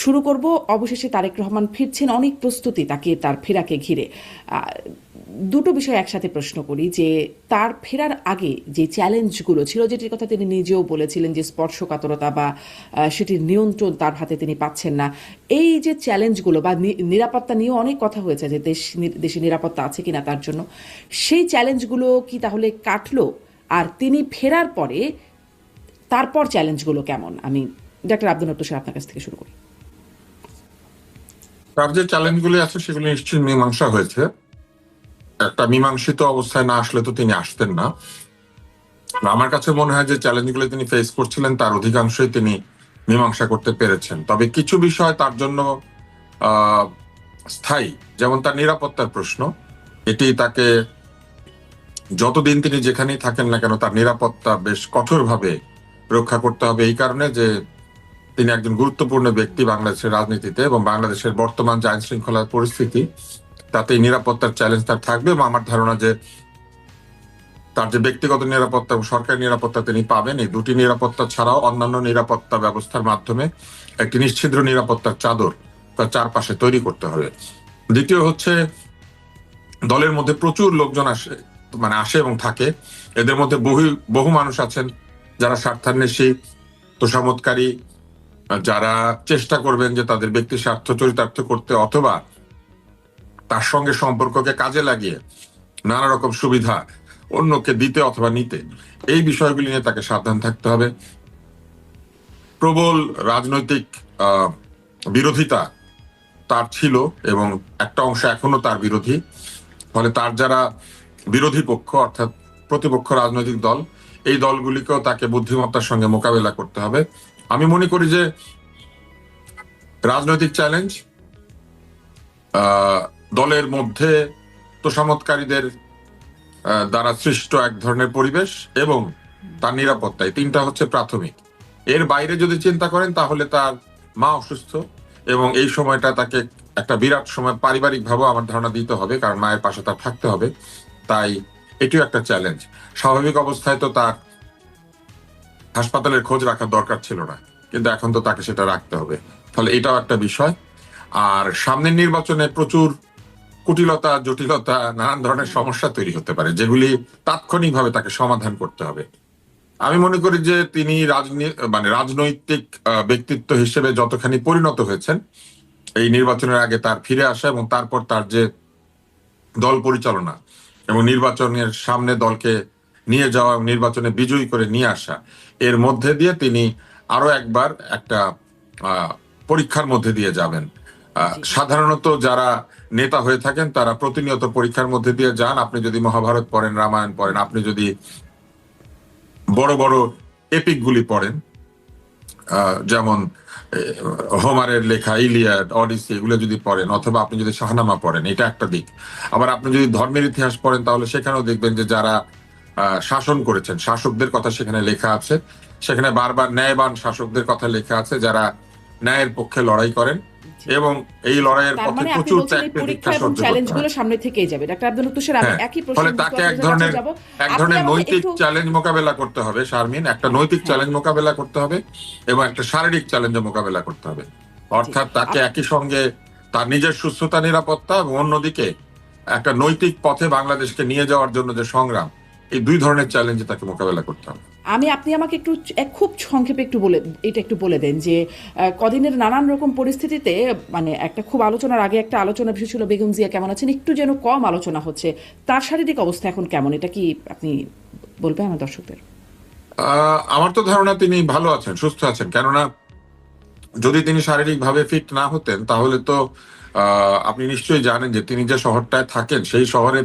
শুরু করব, অবশেষে তারেক রহমান ফিরছেন, অনেক প্রস্তুতি তাকে তার ফেরাকে ঘিরে। দুটো বিষয় একসাথে প্রশ্ন করি যে তার ফেরার আগে যে চ্যালেঞ্জগুলো ছিল, যেটির কথা তিনি নিজেও বলেছিলেন যে স্পর্শকাতরতা বা সেটির নিয়ন্ত্রণ তার হাতে তিনি পাচ্ছেন না, এই যে চ্যালেঞ্জগুলো বা নিরাপত্তা নিয়েও অনেক কথা হয়েছে যে দেশে নিরাপত্তা আছে কিনা তার জন্য, সেই চ্যালেঞ্জগুলো কি তাহলে কাটলো? আর তিনি ফেরার পরে তারপর চ্যালেঞ্জগুলো কেমন? আমি ডাক্তার আব্দুল নট্ট আপনার কাছ থেকে শুরু করি। তার যে চ্যালেঞ্জগুলি আছে সেগুলি নিশ্চয়ই মীমাংসা হয়েছে। একটা মীমাংসিত অবস্থায় না আসলে তো তিনি আসতেন না। আমার কাছে মনে হয় যে চ্যালেঞ্জগুলো তিনি ফেস করছিলেন তার অধিকাংশই তিনি মীমাংসা করতে পেরেছেন। তবে কিছু বিষয় তার জন্য আহ স্থায়ী, যেমন তার নিরাপত্তার প্রশ্ন। এটি তাকে যতদিন তিনি যেখানেই থাকেন না কেন তার নিরাপত্তা বেশ কঠোরভাবে রক্ষা করতে হবে, এই কারণে যে তিনি একজন গুরুত্বপূর্ণ ব্যক্তি বাংলাদেশের রাজনীতিতে, এবং বাংলাদেশের বর্তমান যে আইন শৃঙ্খলার পরিস্থিতি তাতে নিরাপত্তার চ্যালেঞ্জ তার থাকবে। এবং আমার ধারণা যে তার যে ব্যক্তিগত নিরাপত্তা এবং সরকারি নিরাপত্তা তিনি পাবেন, এই দুটি নিরাপত্তা ছাড়াও অন্যান্য নিরাপত্তা ব্যবস্থার মাধ্যমে একটি নিশ্ছিদ্র নিরাপত্তার চাদর তার চারপাশে তৈরি করতে হবে। দ্বিতীয় হচ্ছে, দলের মধ্যে প্রচুর লোকজন আসে এবং থাকে। এদের মধ্যে বহু মানুষ আছেন যারা স্বার্থান্বেষী, তোষামোদকারী, যারা চেষ্টা করবেন যে তাদের ব্যক্তি স্বার্থ চরিতার্থ করতে অথবা তার সঙ্গে সম্পর্ককে কাজে লাগিয়ে নানা রকম সুবিধা অন্যকে দিতে অথবা নিতে। এই বিষয়গুলি নিয়ে তাকে সাবধান থাকতে হবে। প্রবল রাজনৈতিক বিরোধিতা তার ছিল এবং একটা অংশ এখনো তার বিরোধী। ফলে তার যারা বিরোধী পক্ষ অর্থাৎ প্রতিপক্ষ রাজনৈতিক দল, এই দলগুলিকেও তাকে বুদ্ধিমত্তার সঙ্গে মোকাবেলা করতে হবে। আমি মনে করি যে রাজনৈতিক চ্যালেঞ্জ, দলের মধ্যে তোষামোদকারীদের দ্বারা সৃষ্ট এক ধরনের পরিবেশ এবং তার নিরাপত্তা, এই তিনটা হচ্ছে প্রাথমিক। এর বাইরে যদি চিন্তা করেন তাহলে তার মা অসুস্থ এবং এই সময়টা তাকে একটা বিরাট সময় পারিবারিক ভাবে আমার ধারণা দিতে হবে, কারণ মায়ের পাশে তার থাকতে হবে। তাই এটিও একটা চ্যালেঞ্জ। স্বাভাবিক অবস্থায় তো তার হাসপাতালের খোঁজ রাখার দরকার ছিল না, কিন্তু এখন তো তাকে সেটা রাখতে হবে। ফলে এটাও একটা বিষয়। আর সামনের নির্বাচনে প্রচুর কুটিলতা, জটিলতা, নানান ধরনের সমস্যা তৈরি হতে পারে, যেগুলি তাৎক্ষণিকভাবে তাকে সমাধান করতে হবে। আমি মনে করি যে তিনি রাজনৈতিক ব্যক্তিত্ব হিসেবে যতখানি পরিণত হয়েছেন এই নির্বাচনের আগে, তার ফিরে আসা এবং তারপর তার যে দল পরিচালনা এবং নির্বাচনের সামনে দলকে নিয়ে যাওয়া এবং নির্বাচনে বিজয়ী করে নিয়ে আসা, এর মধ্যে দিয়ে তিনি আরো একবার একটা পরীক্ষার মধ্যে দিয়ে যাবেন। সাধারণত যারা নেতা হয়ে থাকেন তারা প্রতিনিয়ত পরীক্ষার মধ্যে দিয়ে যান। আপনি যদি মহাভারত পড়েন, রামায়ণ পড়েন, আপনি যদি বড় বড় এপিক গুলি পড়েন, যেমন হোমারের লেখা ইলিয়াড, অডিসি, এগুলো যদি পড়েন, অথবা আপনি যদি শাহনামা পড়েন, এটা একটা দিক। আবার আপনি যদি ধর্মের ইতিহাস পড়েন তাহলে সেখানেও দেখবেন যে যারা শাসন করেছেন, শাসকদের কথা সেখানে লেখা আছে। সেখানে বারবার ন্যায়বান শাসকদের কথা লেখা আছে, যারা ন্যায়ের পক্ষে লড়াই করেন এবং এই লড়াইয়ের পথে প্রচুর চ্যালেঞ্জগুলো সামনে থেকেই যাবে। ডাক্তার আব্দুল নট্ট স্যার, আমি একই প্রশ্ন, ফলে তাকে এক ধরনের নৈতিক চ্যালেঞ্জ মোকাবেলা করতে হবে। শারমিন, একটা নৈতিক চ্যালেঞ্জ মোকাবেলা করতে হবে এবং একটা শারীরিক চ্যালেঞ্জ মোকাবেলা করতে হবে। অর্থাৎ তাকে একই সঙ্গে তার নিজের সুস্থতা, নিরাপত্তা এবং অন্যদিকে একটা নৈতিক পথে বাংলাদেশকে নিয়ে যাওয়ার জন্য যে সংগ্রাম, এই দুই ধরনের চ্যালেঞ্জে তাকে মোকাবেলা করতে হবে। আপনি আমাকে একটু খুব সংক্ষেপে একটু বলে দেন যে কদিনের নানান রকম পরিস্থিতিতে, মানে একটা খুব আলোচনার আগে একটা আলোচনা বিষয় ছিল বেগম জিয়া কেমন আছেন, একটু যেন কম আলোচনা হচ্ছে, তার শারীরিক অবস্থা এখন কেমন, এটা কি আপনি বলবেন আমার দর্শকদের? আমার তো ধারণা তিনি ভালো আছেন, সুস্থ আছেন। কেননা যদি তিনি শারীরিকভাবে ফিট না হতেন তাহলে তো আপনি নিশ্চয়ই জানেন যে তিনি যে শহরটায় থাকেন সেই শহরে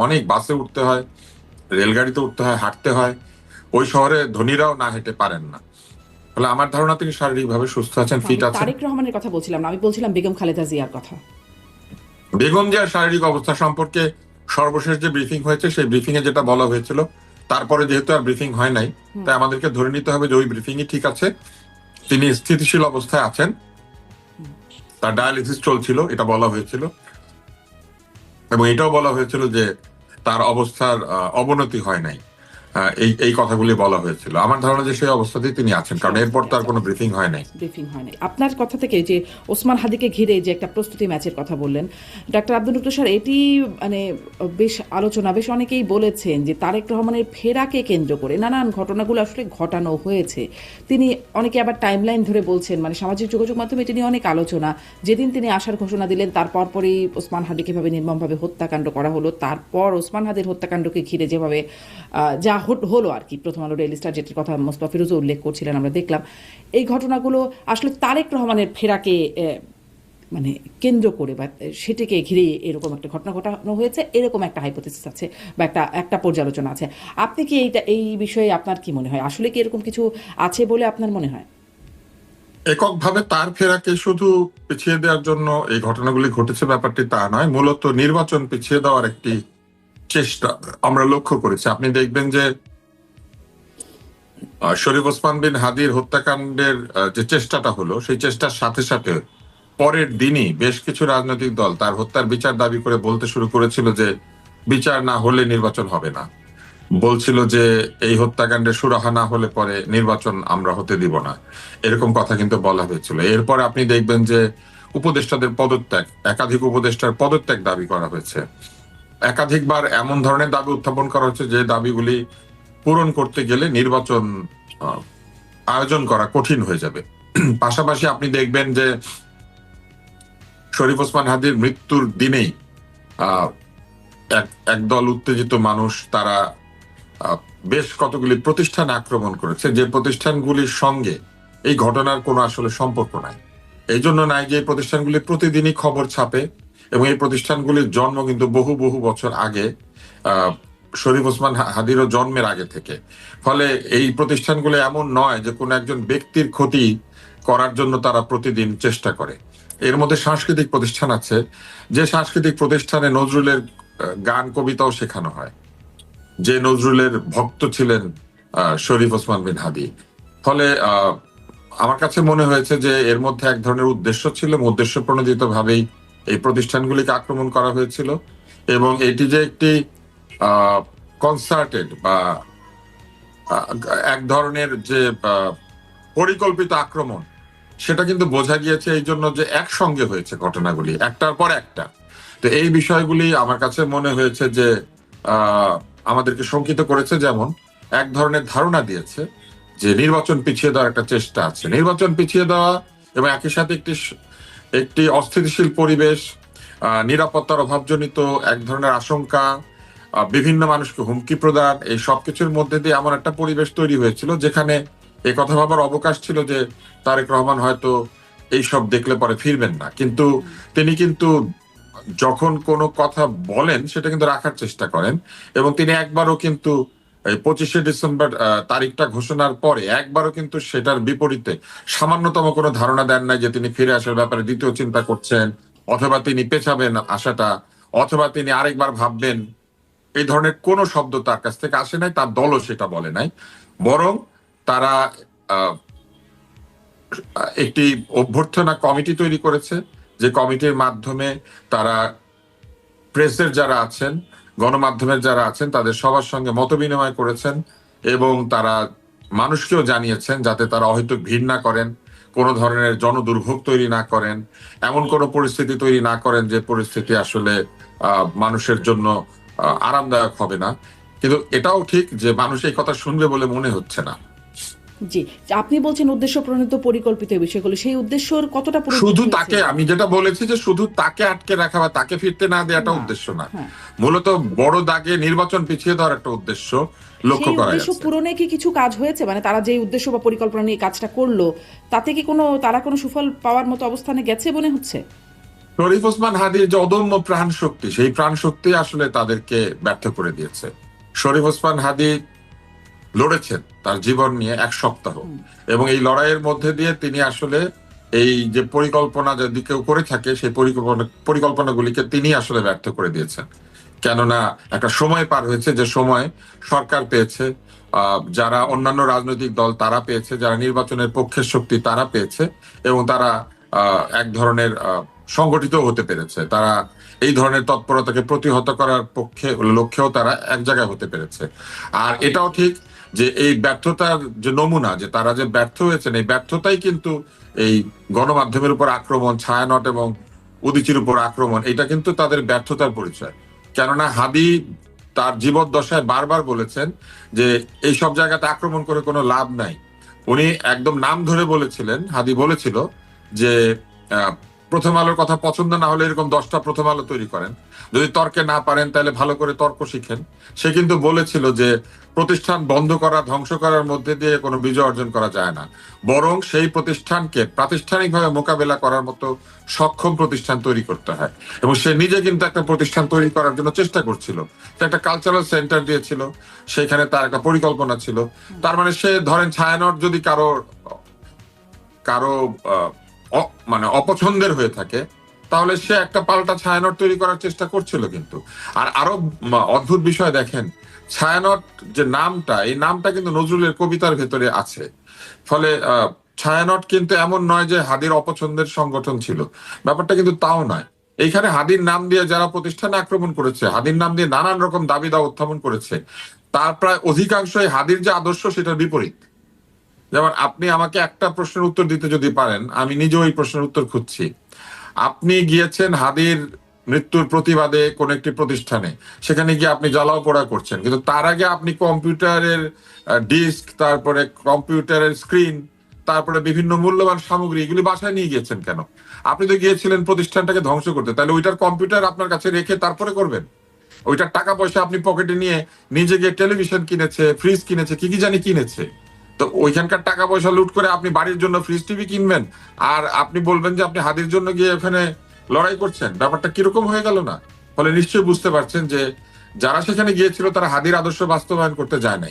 অনেক বাসে উঠতে হয়, রেলগাড়িতে উঠতে হয়, হাঁটতে হয়। ওই শহরে ধনীরাও না হেঁটে পারেন না। ফলে আমার ধারণা তিনি শারীরিকভাবে সুস্থ আছেন, ফিট আছেন। তারেক রহমানের কথা বলছিলাম না, আমি বলছিলাম বেগম খালেদা জিয়ার কথা। বেগম জিয়ার শারীরিক অবস্থা সম্পর্কে সর্বশেষ যে ব্রিফিং হয়েছে সেই ব্রিফিং এ যেটা বলা হয়েছিল, তারপরে যেহেতু আর ব্রিফিং হয় নাই, তাই আমাদেরকে ধরে নিতে হবে যে ওই ব্রিফিংই ঠিক আছে। তিনি স্থিতিশীল অবস্থায় আছেন, তার ডায়ালিসিস চলছিল, এটা বলা হয়েছিল। এবং এটাও বলা হয়েছিল যে তার অবস্থার অবনতি হয় নাই। এই এই কথাগুলি বলা হয়েছিল। আমার ধারণা যে সেই অবস্থাতেই তিনি আছেন, কারণ এরপর তো আর কোনো ব্রিফিং হয় নাই। ব্রিফিং হয়নি। আপনার কথা থেকে যে ওসমান হাদিকে ঘিরে যে একটা প্রস্তুতি ম্যাচের কথা বললেন ডাক্তার আব্দুল মুক্ত স্যার, এটি মানে বেশ আলোচনা, বেশ অনেকেই বলেছেন যে তারেক রহমানের ফেরাকে কেন্দ্র করে নানান ঘটনাগুলো আসলে ঘটানো হয়েছে। তিনি অনেকে আবার টাইমলাইন ধরে বলছেন, মানে সামাজিক যোগাযোগ মাধ্যমে এটি নিয়ে অনেক আলোচনা। যেদিন তিনি আসার ঘোষণা দিলেন তার পরপরই ওসমান হাদিকে এভাবে নির্মমভাবে হত্যাকাণ্ড করা হলো। তারপর ওসমান হাদির হত্যাকাণ্ডকে ঘিরে যেভাবে যা হলো আর কি, প্রথম আলো ডেইলি স্টার যেটির কথা মোস্তফা ফিরোজও উল্লেখ করছিলেন, আমরা দেখলাম এই ঘটনাগুলো আসলে তারেক রহমানের ফেরাকে মানে কেন্দ্র করে বা সেটিকে ঘিরে এরকম একটা ঘটনা ঘটানো হয়েছে, এরকম একটা হাইপোথেসিস আছে বা একটা পর্যালোচনা আছে। আপনি কি এই বিষয়ে আপনার কি মনে হয়, আসলে কি এরকম কিছু আছে বলে আপনার মনে হয়? এককভাবে তার ফেরাকে শুধু পিছিয়ে দেওয়ার জন্য এই ঘটনাগুলি ঘটেছে ব্যাপারটি তা নয়, মূলত নির্বাচন পিছিয়ে দেওয়ার একটি চেষ্টা আমরা লক্ষ্য করেছি। আপনি দেখবেন যে শরীফ ওসমান বিন হাদির হত্যাকাণ্ডের যে চেষ্টাটা হলো, সেই চেষ্টার সাথে সাথে পরের দিনই বেশ কিছু রাজনৈতিক দল তার হত্যার বিচার দাবি করে বলতে শুরু করেছিল যে বিচার না হলে নির্বাচন হবে না। বলছিল যে এই হত্যাকাণ্ডের সুরাহা না হলে পরে নির্বাচন আমরা হতে দিব না, এরকম কথা কিন্তু বলা হয়েছিল। এরপরে আপনি দেখবেন যে উপদেষ্টাদের পদত্যাগ, একাধিক উপদেষ্টার পদত্যাগ দাবি করা হয়েছে। একাধিকবার এমন ধরনের দাবি উত্থাপন করা হচ্ছে যে দাবিগুলি পূরণ করতে গেলে নির্বাচন আয়োজন করা কঠিন হয়ে যাবে। পাশাপাশি আপনি দেখবেন যে শরীফ ওসমান হাদির মৃত্যুর দিনেই একদল উত্তেজিত মানুষ তারা বেশ কতগুলি প্রতিষ্ঠান আক্রমণ করেছে, যে প্রতিষ্ঠানগুলির সঙ্গে এই ঘটনার কোনো আসলে সম্পর্ক নাই। এই জন্য নাই যে এই প্রতিষ্ঠানগুলি প্রতিদিনই খবর ছাপে এবং এই প্রতিষ্ঠানগুলির জন্ম কিন্তু বহু বহু বছর আগে, শরীফ ওসমান হাদিরও জন্মের আগে থেকে। ফলে এই প্রতিষ্ঠানগুলো এমন নয় যে কোনো একজন ব্যক্তির ক্ষতি করার জন্য তারা প্রতিদিন চেষ্টা করে। এর মধ্যে সাংস্কৃতিক প্রতিষ্ঠান আছে, যে সাংস্কৃতিক প্রতিষ্ঠানে নজরুলের গান কবিতাও শেখানো হয়, যে নজরুলের ভক্ত ছিলেন শরীফ ওসমান বিন হাদি। ফলে আমার কাছে মনে হয়েছে যে এর মধ্যে এক ধরনের উদ্দেশ্য ছিল, উদ্দেশ্য প্রণোদিত ভাবেই এই প্রতিষ্ঠানগুলিকে আক্রমণ করা হয়েছিল। এবং এটি যে একটি কনসার্টেড বা এক ধরনের যে পরিকল্পিত আক্রমণ, সেটা কিন্তু বোঝা গিয়েছে এই জন্য যে একসঙ্গে হয়েছে ঘটনাগুলি একটার পর একটা। তো এই বিষয়গুলি আমার কাছে মনে হয়েছে যে আমাদেরকে শঙ্কিত করেছে। যেমন এক ধরনের ধারণা দিয়েছে যে নির্বাচন পিছিয়ে দেওয়ার একটা চেষ্টা আছে, নির্বাচন পিছিয়ে দেওয়া এবং একই সাথে একটি অস্থিতিশীল পরিবেশ, নিরাপত্তার অভাবজনিত এক ধরনের আশঙ্কা, বিভিন্ন মানুষকে হুমকি প্রদান, এই সবকিছুর মধ্যে দিয়ে এমন একটা পরিবেশ তৈরি হয়েছিল যেখানে এই কথা ভাবার অবকাশ ছিল যে তারেক রহমান হয়তো এইসব দেখলে পরে ফিরবেন না। কিন্তু তিনি কিন্তু যখন কোনো কথা বলেন সেটা কিন্তু রাখার চেষ্টা করেন। এবং তিনি একবারও কিন্তু 25শে ডিসেম্বর তারিখটা ঘোষণার পরে একবারও কিন্তু সেটার বিপরীতে সামান্যতম কোনো ধারণা দেন নাই যে তিনি ফিরে আসার ব্যাপারে দ্বিতীয় চিন্তা করছেন, অথবা তিনি পেছাবেন আশাটা, অথবা তিনি আরেকবার ভাববেন। এই ধরনের কোনো শব্দ তার কাছ থেকে আসে নাই, তার দলও সেটা বলে নাই। বরং তারা একটি অভ্যর্থনা কমিটি তৈরি করেছে, যে কমিটির মাধ্যমে তারা প্রেসের যারা আছেন, গণমাধ্যমের যারা আছেন, তাদের সবার সঙ্গে মত বিনিময় করেছেন এবং তারা মানুষকেও জানিয়েছেন যাতে তারা হয়তো ভিড় না করেন, কোনো ধরনের জনদুর্ভোগ তৈরি না করেন, এমন কোনো পরিস্থিতি তৈরি না করেন যে পরিস্থিতি আসলে মানুষের জন্য আরামদায়ক হবে না। কিন্তু এটাও ঠিক যে মানুষ এই কথা শুনবে বলে মনে হচ্ছে না। জি, আপনি বলছেন উদ্দেশ্য প্রণীত পরিকল্পিত বিষয়গুলো, সেই উদ্দেশ্যর কতটা শুধু তাকে, আমি যেটা বলেছি যে শুধু তাকে আটকে রাখা বা তাকে ফিরতে না দেওয়াটা উদ্দেশ্য না, মূলত বড় দাগে নির্বাচন পিছিয়ে দেওয়ার একটা উদ্দেশ্য লক্ষ্য করা যাচ্ছে। পূরণে কি কিছু কাজ হয়েছে? মানে তারা যে উদ্দেশ্য বা পরিকল্পনা নিয়ে কাজটা করলো, তাতে কি তারা কোনো সুফল পাওয়ার মতো অবস্থানে গেছে মনে হচ্ছে? শরীফ ওসমান হাদির যে অদম্য প্রাণ শক্তি, সেই প্রাণ শক্তি আসলে তাদেরকে ব্যর্থ করে দিয়েছে। শরীফ ওসমান হাদি লড়েছেন তার জীবন নিয়ে 1 সপ্তাহ, এবং এই লড়াইয়ের মধ্যে দিয়ে তিনি আসলে এই যে পরিকল্পনা যদি কেউ করে থাকে সেই পরিকল্পনাগুলিকে তিনি আসলে ব্যর্থ করে দিয়েছেন। কেননা একটা সময় পার হয়েছে, যে সময় সরকার পেয়েছে, যারা অন্যান্য রাজনৈতিক দল তারা পেয়েছে, যারা নির্বাচনের পক্ষের শক্তি তারা পেয়েছে, এবং তারা এক ধরনের সংগঠিত হতে পেরেছে, তারা এই ধরনের তৎপরতাকে প্রতিহত করার লক্ষ্যেও তারা এক জায়গায় হতে পেরেছে। আর এটাও ঠিক যে এই ব্যর্থতার যে নমুনা, যে তারা যে ব্যর্থ হয়েছেন, এই ব্যর্থতাই কিন্তু এই গণমাধ্যমের উপর আক্রমণ, ছায়ানট এবং উদীচীর উপর আক্রমণ, এটা কিন্তু তাদের ব্যর্থতার পরিচয়। কেননা হাদি তার জীবদ্দশায় বারবার বলেছেন যে এই সব জায়গাতে আক্রমণ করে কোনো লাভ নাই। উনি একদম নাম ধরে বলেছিলেন, হাদি বলেছিল যে প্রথম আলোর কথা পছন্দ না হলে এরকম 10টা প্রথম আলো তৈরি করেন, যদি তর্কে না পারেন তাহলে ভালো করে তর্ক শিখেন। সে কিন্তু বলেছিল যে প্রতিষ্ঠান বন্ধ করা, ধ্বংস করার মধ্যে দিয়ে কোনো বিজয় অর্জন করা যায় না, বরং সেই প্রতিষ্ঠানকে প্রাতিষ্ঠানিকভাবে মোকাবেলা করার মতো সক্ষম প্রতিষ্ঠান তৈরি করতে হয়। এবং সে নিজে কিন্তু একটা প্রতিষ্ঠান তৈরি করার জন্য চেষ্টা করছিল। সে একটা কালচারাল সেন্টার দিয়েছিল, সেখানে তার একটা পরিকল্পনা ছিল। তার মানে সে ধরেন ছায়ানট যদি কারো কারো মানে অপছন্দের হয়ে থাকে, তাহলে সে একটা পাল্টা ছায়ানট তৈরি করার চেষ্টা করছিল। কিন্তু আর আরো অদ্ভুত বিষয় দেখেন, ছায়ানট যে নামটা, এই নামটা কিন্তু নজরুলের কবিতার ভেতরে আছে। ফলে ছায়ানট কিন্তু এমন নয় যে হাদির অপছন্দের সংগঠন ছিল, ব্যাপারটা কিন্তু তাও নয়। এইখানে হাদির নাম দিয়ে যারা প্রতিষ্ঠানে আক্রমণ করেছে, হাদির নাম দিয়ে নানান রকম দাবি দাওয়া উত্থাপন করেছে, তার প্রায় অধিকাংশই হাদির যে আদর্শ সেটার বিপরীত। যেমন আপনি আমাকে একটা প্রশ্নের উত্তর দিতে যদি পারেন, আমি নিজেও এই প্রশ্নের উত্তর খুঁজছি। আপনি গিয়েছেন হাদির মৃত্যুর প্রতিবাদে কোন একটি প্রতিষ্ঠানে, সেখানে গিয়ে আপনি জ্বালাও পোড়া করছেন, কিন্তু তার আগে আপনি কম্পিউটারের ডিস্ক, তারপরে কম্পিউটারের স্ক্রিন, তারপরে বিভিন্ন মূল্যবান সামগ্রী, এগুলি বাসায় নিয়ে গিয়েছেন কেন? আপনি তো গিয়েছিলেন প্রতিষ্ঠানটাকে ধ্বংস করতে, তাহলে ওইটার কম্পিউটার আপনার কাছে রেখে তারপরে করবেন? ওইটার টাকা পয়সা আপনি পকেটে নিয়ে নিজে গিয়ে টেলিভিশন কিনেছে, ফ্রিজ কিনেছে, কি কি জানি কিনেছে। তো ওইখানকার টাকা পয়সা লুট করে আপনি বাড়ির জন্য ফ্রিজ টিভি কিনবেন, আর আপনি বলবেন যে আপনি হাদির জন্য গিয়ে ওখানে লড়াই করছেন? ব্যাপারটা কিরকম হয়ে গেল না? ফলে নিশ্চয়ই বুঝতে পারছেন যে যারা সেখানে গিয়েছিল তারা হাদির আদর্শ বাস্তবায়ন করতে যায় নাই।